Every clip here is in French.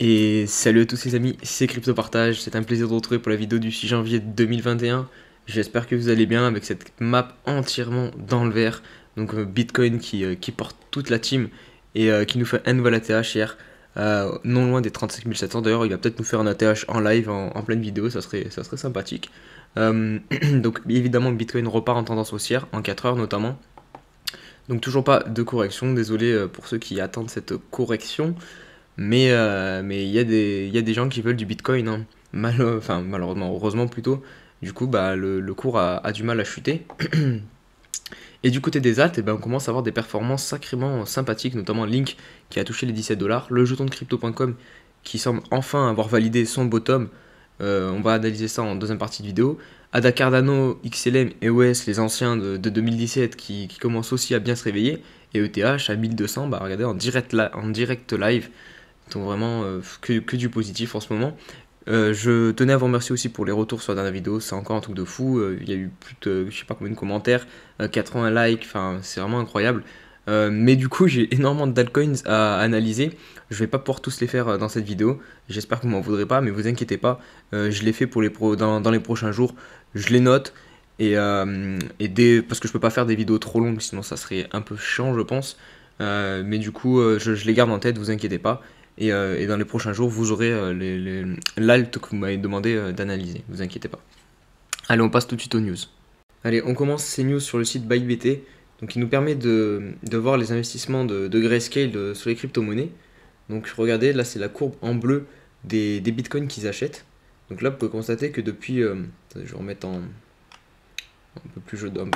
Et salut à tous les amis, c'est Crypto Partage, c'est un plaisir de vous retrouver pour la vidéo du 6 janvier 2021. J'espère que vous allez bien avec cette map entièrement dans le vert. Donc Bitcoin qui porte toute la team et qui nous fait un nouvel ATH hier, non loin des 35 700. D'ailleurs il va peut-être nous faire un ATH en live, en pleine vidéo, ça serait sympathique. Donc évidemment Bitcoin repart en tendance haussière, en 4 heures notamment. Donc toujours pas de correction, désolé pour ceux qui attendent cette correction. Mais il y a des gens qui veulent du Bitcoin, hein. Enfin, malheureusement, heureusement plutôt. Du coup, bah, le cours a du mal à chuter. Et du côté des alts, eh ben, on commence à avoir des performances sacrément sympathiques, notamment Link qui a touché les 17 $, le jeton de crypto.com qui semble enfin avoir validé son bottom. On va analyser ça en deuxième partie de vidéo. Ada Cardano, XLM et OS, les anciens de 2017 qui commencent aussi à bien se réveiller. Et ETH à 1200, bah regardez en direct live. Donc vraiment que du positif en ce moment. Je tenais à vous remercier aussi pour les retours sur la dernière vidéo, c'est encore un truc de fou. Il y a eu plus de, je sais pas combien de commentaires, 80 likes, enfin c'est vraiment incroyable. Mais du coup j'ai énormément d'altcoins à analyser. Je vais pas pouvoir tous les faire dans cette vidéo. J'espère que vous m'en voudrez pas, mais vous inquiétez pas. Je les fais pour dans les prochains jours. Je les note parce que je peux pas faire des vidéos trop longues, sinon ça serait un peu chiant je pense. Mais du coup je les garde en tête, vous inquiétez pas. Et dans les prochains jours, vous aurez l'alt que vous m'avez demandé d'analyser, vous inquiétez pas. Allez, on passe tout de suite aux news. Allez, on commence ces news sur le site ByBT, donc il nous permet de voir les investissements de Grayscale sur les crypto-monnaies. Donc regardez, là c'est la courbe en bleu des bitcoins qu'ils achètent. Donc là, vous pouvez constater que depuis, attendez, je vais remettre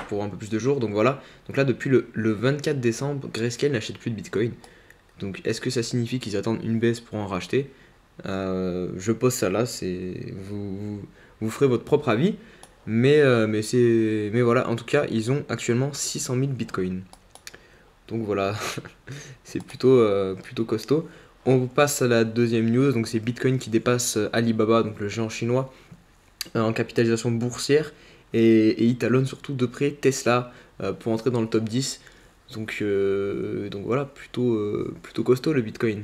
pour un peu plus de jours. Donc voilà, donc là depuis le 24 décembre, Grayscale n'achète plus de bitcoin. Donc est-ce que ça signifie qu'ils attendent une baisse pour en racheter? Je pose ça là, vous ferez votre propre avis. Mais voilà, en tout cas, ils ont actuellement 600 000 bitcoins. Donc voilà, c'est plutôt costaud. On passe à la deuxième news, donc c'est Bitcoin qui dépasse Alibaba, donc le géant chinois, en capitalisation boursière, et il talonne surtout de près Tesla pour entrer dans le top 10. Donc voilà, plutôt costaud le Bitcoin.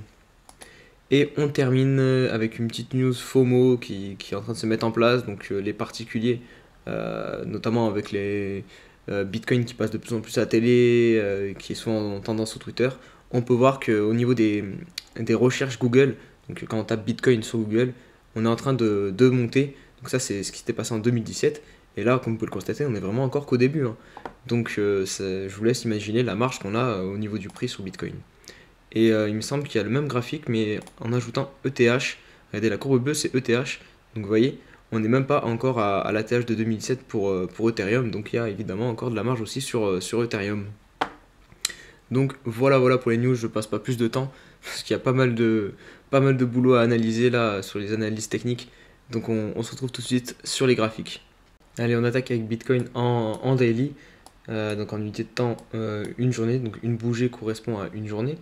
Et on termine avec une petite news FOMO qui est en train de se mettre en place. Donc les particuliers, notamment avec les Bitcoin qui passent de plus en plus à la télé, qui est souvent en tendance sur Twitter, on peut voir qu'au niveau des recherches Google, donc quand on tape Bitcoin sur Google, on est en train de monter. Donc ça c'est ce qui s'était passé en 2017. Et là, comme vous pouvez le constater, on est vraiment encore qu'au début, hein. Donc je vous laisse imaginer la marge qu'on a au niveau du prix sur Bitcoin. Et il me semble qu'il y a le même graphique, mais en ajoutant ETH. Regardez, la courbe bleue, c'est ETH. Donc vous voyez, on n'est même pas encore à l'ATH de 2007 pour Ethereum. Donc il y a évidemment encore de la marge aussi sur Ethereum. Donc voilà pour les news, je passe pas plus de temps, parce qu'il y a pas mal de boulot à analyser là sur les analyses techniques. Donc on se retrouve tout de suite sur les graphiques. Allez, on attaque avec Bitcoin en daily. Donc en unité de temps, une journée. Donc une bougie correspond à une journée.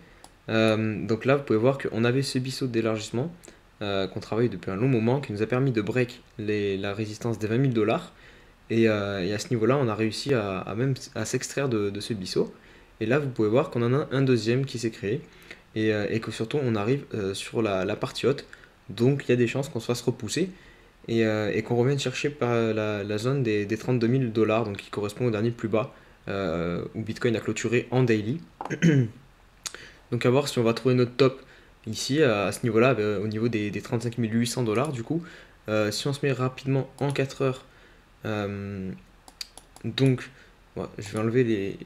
Donc là, vous pouvez voir qu'on avait ce saut d'élargissement qu'on travaille depuis un long moment, qui nous a permis de break la résistance des 20 000 $. Et à ce niveau-là, on a réussi à s'extraire de ce biseau. Et là, vous pouvez voir qu'on en a un deuxième qui s'est créé. Et que surtout, on arrive sur la partie haute. Donc il y a des chances qu'on se fasse repousser. Et qu'on revienne chercher par la zone des 32 000 $, donc qui correspond au dernier plus bas, où Bitcoin a clôturé en daily. Donc à voir si on va trouver notre top ici, à ce niveau-là, au niveau des 35 800 $, du coup. Si on se met rapidement en 4 heures, donc ouais, je vais enlever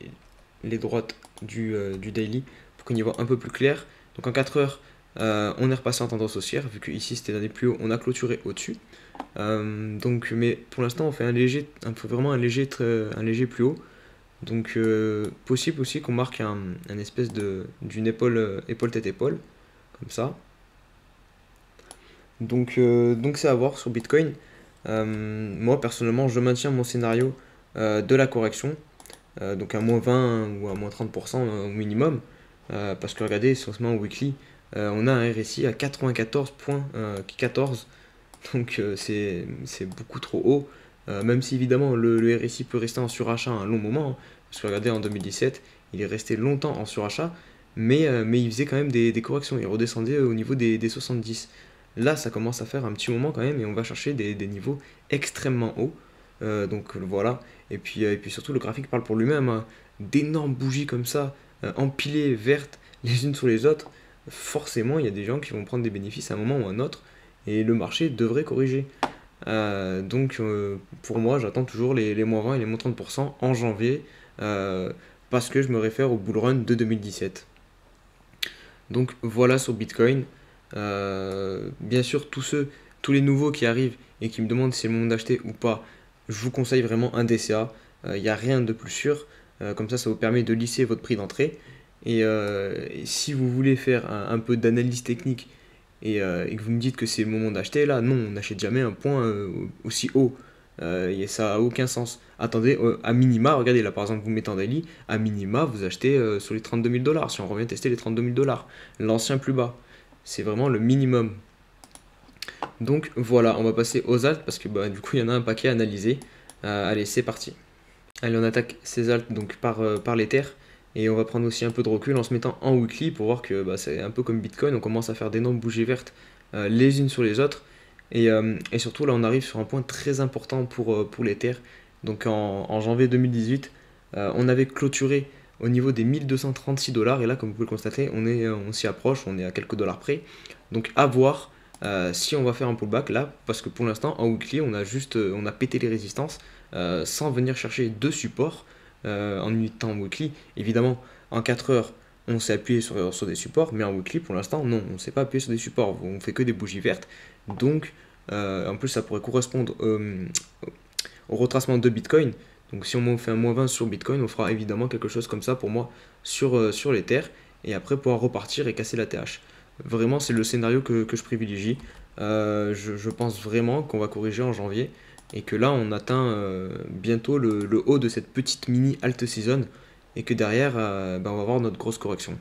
les droites du daily pour qu'on y voit un peu plus clair. Donc en 4 heures, on est repassé en tendance haussière, vu que ici c'était l'année plus haut, on a clôturé au-dessus. Mais pour l'instant, on fait vraiment un léger plus haut. Donc possible aussi qu'on marque un espèce d'une épaule tête épaule, comme ça. Donc c'est à voir sur Bitcoin. Moi personnellement, je maintiens mon scénario de la correction, donc à moins 20 ou à moins 30% au minimum, parce que regardez, si on se met en weekly, on a un RSI à 94.14. Donc c'est beaucoup trop haut, même si évidemment le RSI peut rester en surachat un long moment, hein, parce que regardez en 2017, il est resté longtemps en surachat, mais il faisait quand même des corrections, il redescendait au niveau des 70. Là, ça commence à faire un petit moment quand même, et on va chercher des niveaux extrêmement hauts. Donc voilà, et puis surtout le graphique parle pour lui-même, hein. D'énormes bougies comme ça, empilées, vertes, les unes sur les autres, forcément il y a des gens qui vont prendre des bénéfices à un moment ou à un autre, et le marché devrait corriger. Pour moi, j'attends toujours les moins 20 et les moins 30% en janvier, euh, parce que je me réfère au bull run de 2017. Donc voilà sur Bitcoin. Bien sûr, tous les nouveaux qui arrivent et qui me demandent si c'est le moment d'acheter ou pas, je vous conseille vraiment un DCA. Il n'y a rien de plus sûr. Comme ça vous permet de lisser votre prix d'entrée. Et si vous voulez faire un peu d'analyse technique et que vous me dites que c'est le moment d'acheter, là, non, on n'achète jamais un point aussi haut. Et ça a aucun sens. Attendez, à minima, regardez là par exemple, vous mettez en daily, à minima, vous achetez sur les 32 000 $. Si on revient tester les 32 000 $, l'ancien plus bas, c'est vraiment le minimum. Donc voilà, on va passer aux alts parce que bah, du coup, il y en a un paquet à analyser. Allez, c'est parti. Allez, on attaque ces alts donc par l'Ether. Et on va prendre aussi un peu de recul en se mettant en weekly pour voir que bah, c'est un peu comme Bitcoin, on commence à faire d'énormes bougies vertes les unes sur les autres. Et surtout, là, on arrive sur un point très important pour l'Ether. Donc en janvier 2018, on avait clôturé au niveau des 1236 $. Et là, comme vous pouvez le constater, on s'y approche, on est à quelques dollars près. Donc à voir si on va faire un pullback là, parce que pour l'instant, en weekly, on a pété les résistances sans venir chercher de support en temps weekly. Évidemment, en 4 heures, on s'est appuyé sur des supports, mais en weekly, pour l'instant, non, on ne s'est pas appuyé sur des supports. On fait que des bougies vertes. Donc, en plus, ça pourrait correspondre au retracement de Bitcoin. Donc, si on fait un moins 20 sur Bitcoin, on fera évidemment quelque chose comme ça pour moi sur l'Ether. Et après, pouvoir repartir et casser la TH. Vraiment, c'est le scénario que je privilégie. Je pense vraiment qu'on va corriger en janvier et que là on atteint bientôt le haut de cette petite mini alt season et que derrière bah, on va avoir notre grosse correction.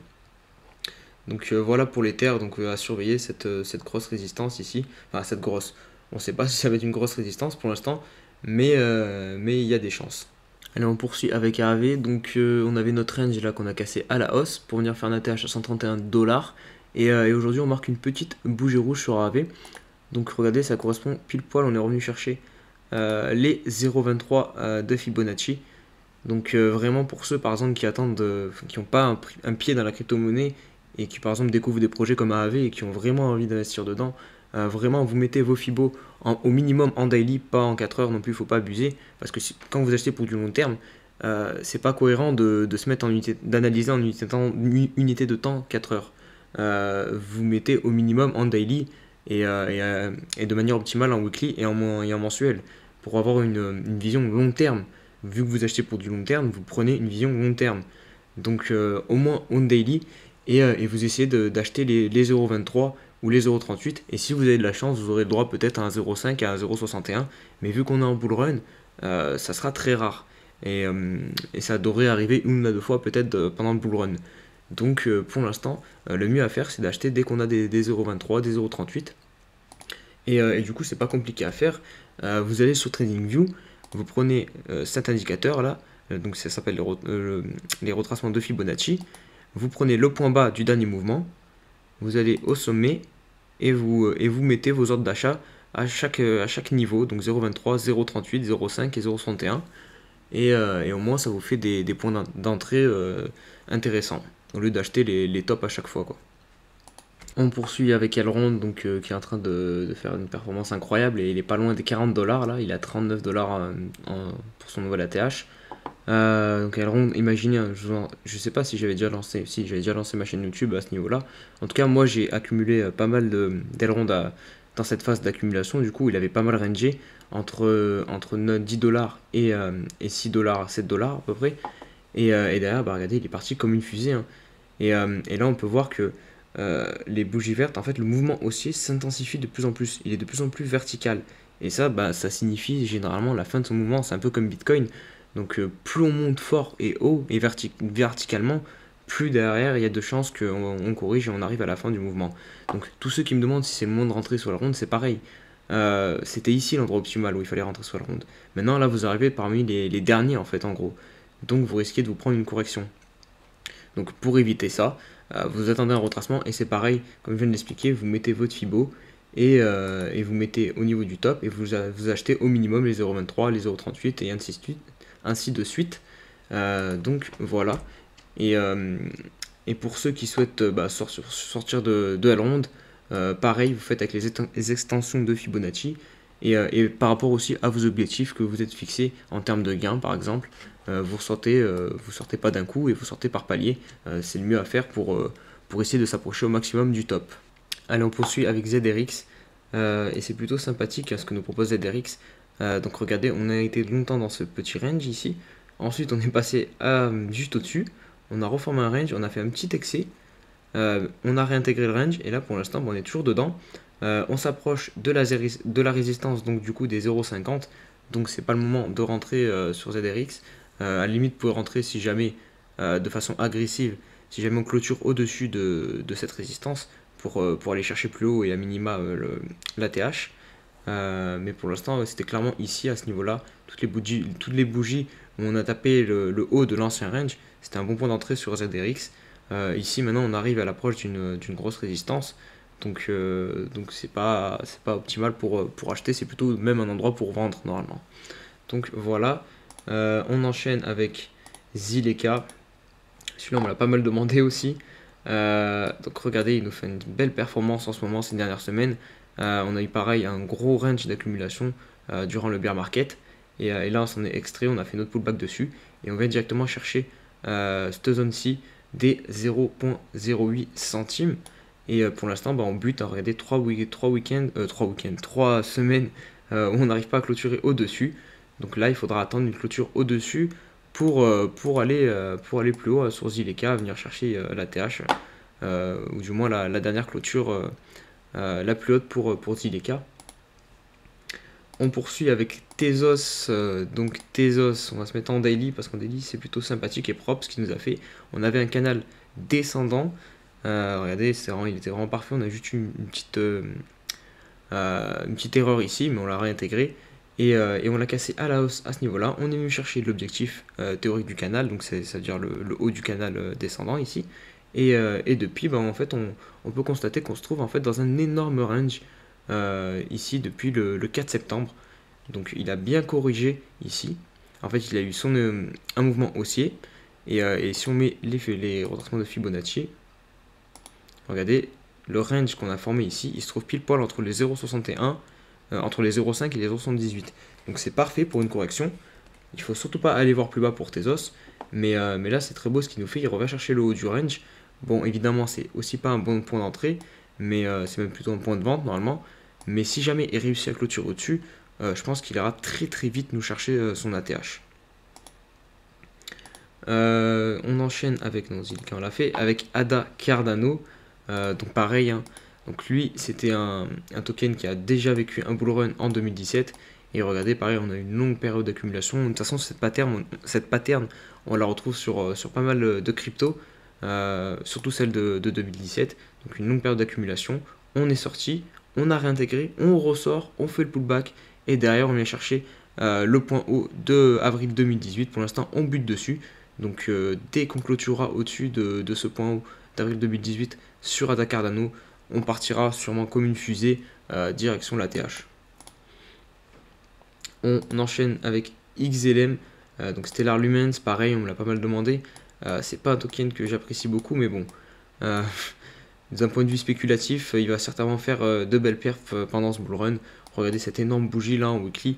Donc voilà pour les terres, donc à surveiller cette grosse résistance ici, enfin cette grosse, on ne sait pas si ça va être une grosse résistance pour l'instant, mais il y a des chances. Allez, on poursuit avec AAV, donc on avait notre range là qu'on a cassé à la hausse pour venir faire un ATH à 131 $. Et aujourd'hui on marque une petite bougie rouge sur AAV. Donc regardez, ça correspond pile poil, on est revenu chercher les 0,23 de Fibonacci. Donc vraiment pour ceux par exemple qui attendent, qui n'ont pas un pied dans la crypto-monnaie et qui par exemple découvrent des projets comme AAV et qui ont vraiment envie d'investir dedans, vraiment vous mettez vos Fibos au minimum en daily, pas en 4 heures non plus, il ne faut pas abuser. Parce que quand vous achetez pour du long terme, c'est pas cohérent de se mettre en unité, d'analyser en unité de temps 4 heures. Vous mettez au minimum en daily et de manière optimale en weekly et en mensuel pour avoir une vision long terme. Vu que vous achetez pour du long terme, vous prenez une vision long terme. Donc au moins on daily et vous essayez d'acheter les 0,23 ou les 0,38 et si vous avez de la chance, vous aurez le droit peut-être à un 0,5 à un 0,61 mais vu qu'on est en bull run, ça sera très rare et ça devrait arriver une ou deux fois peut-être pendant le bull run. Donc pour l'instant, le mieux à faire c'est d'acheter dès qu'on a des 0,23, des 0,38 et du coup c'est pas compliqué à faire. Vous allez sur TradingView, vous prenez cet indicateur là, donc ça s'appelle les retracements de Fibonacci. Vous prenez le point bas du dernier mouvement, vous allez au sommet et vous mettez vos ordres d'achat à chaque niveau, donc 0,23, 0,38, 0,5 et 0,61. Et au moins ça vous fait des points d'entrée intéressants, au lieu d'acheter les tops à chaque fois, quoi. On poursuit avec Elrond, donc, qui est en train de faire une performance incroyable et il est pas loin des 40 $ là, il a 39 $ pour son nouvel ATH. Donc Elrond, imaginez, je sais pas si j'avais déjà lancé ma chaîne YouTube à ce niveau-là. En tout cas, moi j'ai accumulé pas mal d'Elrond dans cette phase d'accumulation. Du coup, il avait pas mal rangé entre 10 $ et 6 $, 7 $ à peu près. Et derrière, bah, regardez, il est parti comme une fusée, hein. Et là, on peut voir que les bougies vertes, en fait, le mouvement haussier s'intensifie de plus en plus. Il est de plus en plus vertical. Et ça, bah, ça signifie généralement la fin de son mouvement. C'est un peu comme Bitcoin. Donc, plus on monte fort et haut et verticalement, plus derrière il y a de chances qu'on corrige et on arrive à la fin du mouvement. Donc, tous ceux qui me demandent si c'est le moment de rentrer sur la ronde, c'est pareil. C'était ici l'endroit optimal où il fallait rentrer sur la ronde. Maintenant, là, vous arrivez parmi les derniers, en fait, en gros. Donc, vous risquez de vous prendre une correction. Donc, pour éviter ça, vous attendez un retracement et c'est pareil, comme je viens de l'expliquer, vous mettez votre Fibo et vous mettez au niveau du top et vous achetez au minimum les 0,23, les 0,38 et ainsi de suite. Donc voilà. Et, euh, et pour ceux qui souhaitent sortir de la ronde, pareil, vous faites avec les extensions de Fibonacci et par rapport aussi à vos objectifs que vous êtes fixés en termes de gains, par exemple, vous sortez pas d'un coup et vous sortez par palier. C'est le mieux à faire pour essayer de s'approcher au maximum du top. Allez, on poursuit avec ZRX et c'est plutôt sympathique ce que nous propose ZRX. Donc regardez, on a été longtemps dans ce petit range ici. Ensuite, on est passé juste au-dessus. On a reformé un range, on a fait un petit excès. On a réintégré le range et là pour l'instant on est toujours dedans. On s'approche de la résistance, donc du coup des 0,50. Donc c'est pas le moment de rentrer sur ZRX. À la limite, vous pouvez rentrer si jamais de façon agressive, si jamais on clôture au-dessus de cette résistance pour aller chercher plus haut et à minima l'ATH. Mais pour l'instant, c'était clairement ici à ce niveau-là. Toutes les bougies où on a tapé le haut de l'ancien range, c'était un bon point d'entrée sur ZRX. Ici maintenant on arrive à l'approche d'une grosse résistance, donc c'est pas optimal pour acheter, c'est plutôt même un endroit pour vendre normalement. Donc voilà. On enchaîne avec Zileka. Celui-là on me l'a pas mal demandé aussi. Donc regardez, il nous fait une belle performance en ce moment ces dernières semaines. On a eu pareil un gros range d'accumulation durant le bear market et là on s'en est extrait, on a fait notre pullback dessus et on vient directement chercher cette zone-ci des 0,08 centimes. Et pour l'instant, on bute à regarder 3 semaines où on n'arrive pas à clôturer au-dessus. Donc là, il faudra attendre une clôture au-dessus pour aller plus haut sur Zileka, venir chercher la TH, ou du moins la dernière clôture la plus haute pour Zileka. On poursuit avec Tezos. Donc Tezos, on va se mettre en daily parce qu'en daily c'est plutôt sympathique et propre ce qu'il nous a fait. On avait un canal descendant. Regardez, il était vraiment parfait. On a juste une petite erreur ici, mais on l'a réintégré. Et on l'a cassé à la hausse à ce niveau-là. On est venu chercher l'objectif théorique du canal, donc c'est-à-dire le haut du canal descendant ici. Et depuis, en fait, on peut constater qu'on se trouve en fait dans un énorme range ici depuis le 4 septembre. Donc il a bien corrigé ici. En fait, il a eu un mouvement haussier. Et si on met les retracements de Fibonacci, regardez, le range qu'on a formé ici, il se trouve pile poil entre les 0,61, entre les 0,5 et les 0,78. Donc c'est parfait pour une correction. Il faut surtout pas aller voir plus bas pour Tezos. Mais là, c'est très beau ce qu'il nous fait. Il revient chercher le haut du range. Bon, évidemment, c'est aussi pas un bon point d'entrée, mais c'est même plutôt un point de vente normalement. Mais si jamais il réussit à clôturer au-dessus, je pense qu'il ira très très vite nous chercher son ATH. On enchaîne avec on l'a fait avec Ada Cardano. Donc pareil, hein. Donc lui c'était un token qui a déjà vécu un bull run en 2017. Et regardez, pareil, on a une longue période d'accumulation. De toute façon, cette pattern on la retrouve sur pas mal de cryptos, surtout celle de 2017. Donc une longue période d'accumulation. On est sorti, on a réintégré, on ressort, on fait le pullback. Et derrière, on vient chercher le point haut de avril 2018. Pour l'instant, on bute dessus. Donc dès qu'on clôturera au-dessus de ce point haut d'avril 2018 sur Ada Cardano, on partira sûrement comme une fusée direction la TH. On enchaîne avec XLM, donc Stellar Lumens, pareil, on me l'a pas mal demandé. C'est pas un token que j'apprécie beaucoup, mais bon, d'un point de vue spéculatif, il va certainement faire de belles perfs pendant ce bull run. Regardez cette énorme bougie là en weekly,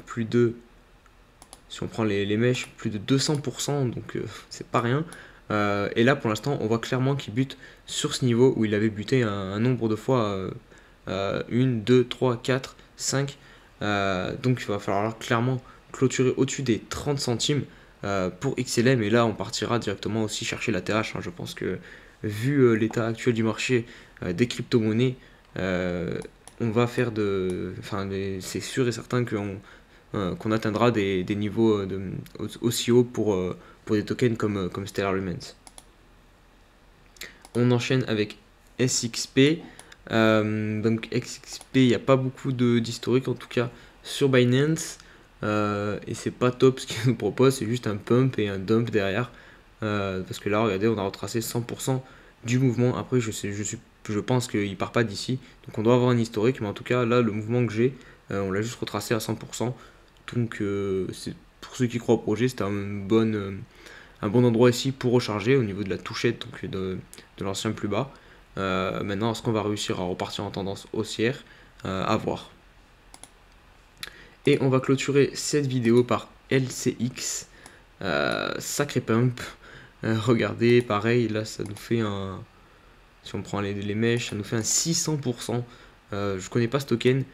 plus de, si on prend les mèches, plus de 200%, donc c'est pas rien. Et là pour l'instant, on voit clairement qu'il bute sur ce niveau où il avait buté un nombre de fois 1, 2, 3, 4, 5. Donc il va falloir clairement clôturer au-dessus des 30 centimes pour XLM. Et là, on partira directement aussi chercher la TH. Je pense que vu l'état actuel du marché des crypto-monnaies, on va faire c'est sûr et certain qu'on atteindra des niveaux aussi hauts pour des tokens comme Stellar Lumens. On enchaîne avec SXP. Donc SXP, il n'y a pas beaucoup d'historique en tout cas sur Binance. Et c'est pas top ce qu'il nous propose, c'est juste un pump et un dump derrière. parce que là, regardez, on a retracé 100% du mouvement. Après, je pense qu'il part pas d'ici, donc on doit avoir un historique, mais en tout cas, là, le mouvement que j'ai, on l'a juste retracé à 100%. Donc, pour ceux qui croient au projet, c'était un bon endroit ici pour recharger au niveau de la touchette, donc de l'ancien plus bas. Maintenant, est-ce qu'on va réussir à repartir en tendance haussière? À voir. Et on va clôturer cette vidéo par LCX. Sacré pump. Regardez, pareil, là ça nous fait un... Si on prend les mèches, ça nous fait un 600%. Je connais pas ce token,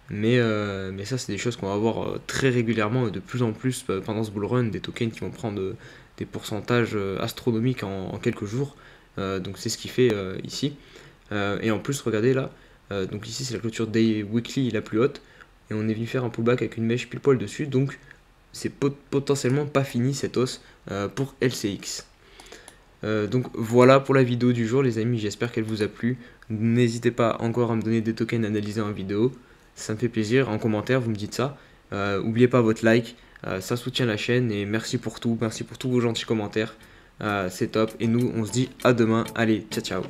mais ça c'est des choses qu'on va voir très régulièrement et de plus en plus pendant ce bull run, des tokens qui vont prendre des pourcentages astronomiques en quelques jours. Donc c'est ce qu'il fait ici. Et en plus, regardez là, donc ici c'est la clôture day weekly la plus haute, et on est venu faire un pullback avec une mèche pile poil dessus, donc c'est potentiellement pas fini cette hausse pour LCX. Donc voilà pour la vidéo du jour les amis, j'espère qu'elle vous a plu. N'hésitez pas encore à me donner des tokens analysés en vidéo, ça me fait plaisir, en commentaire vous me dites ça. N'oubliez pas votre like, ça soutient la chaîne, et merci pour tout, merci pour tous vos gentils commentaires, c'est top. Et nous on se dit à demain, allez ciao ciao.